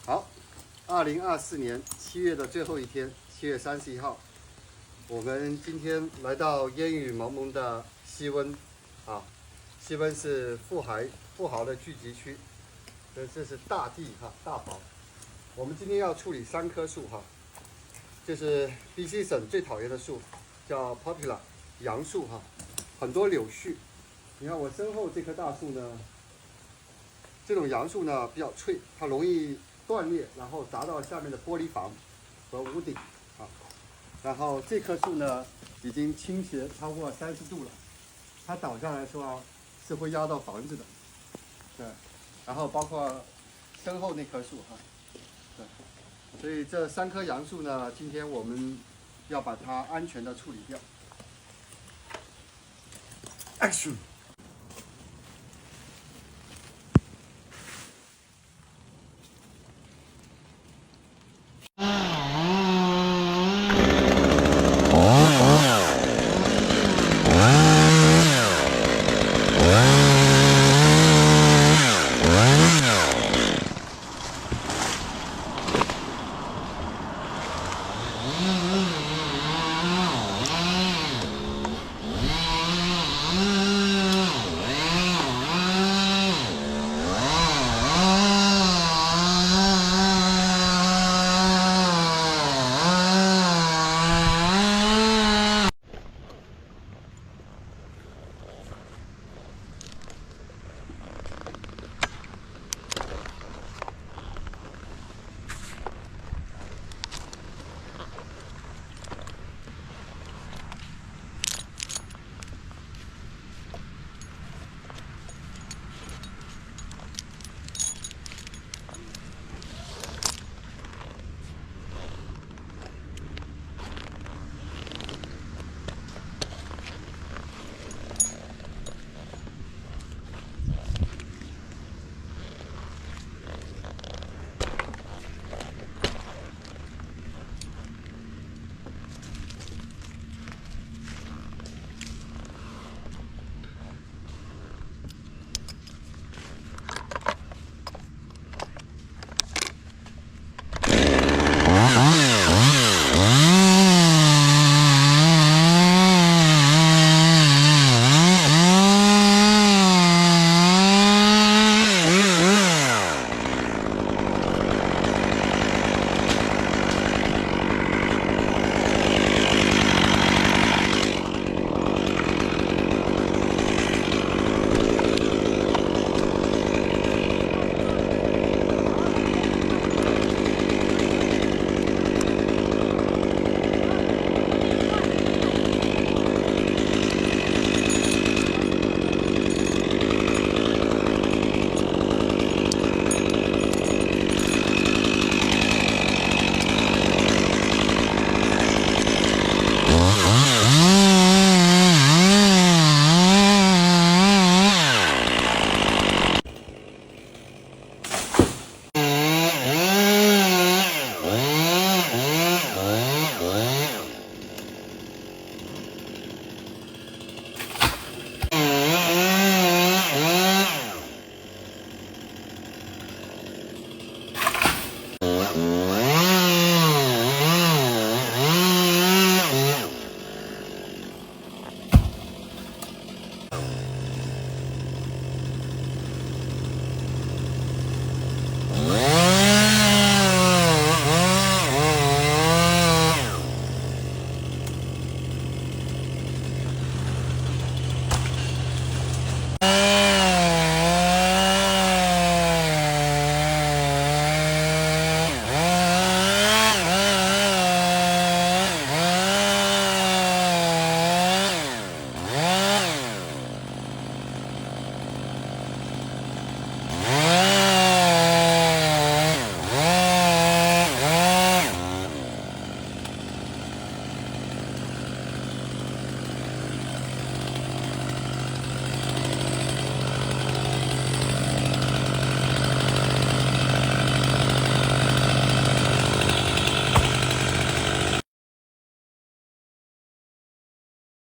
好，2024年7月的最后一天，7月31号，我们今天来到烟雨蒙蒙的西温，啊，西温是富豪的聚集区，这是大地哈，大宝。我们今天要处理3棵树哈，这是 BC 省最讨厌的树，叫 Poplar 杨树哈，很多柳絮。你看我身后这棵大树呢，这种杨树呢比较脆，它容易断裂，然后砸到下面的玻璃房和屋顶啊。然后这棵树呢已经倾斜超过30度了，它倒下来说啊是会压到房子的。对，然后包括身后那棵树哈，对，所以这3棵杨树呢，今天我们要把它安全的处理掉。Action。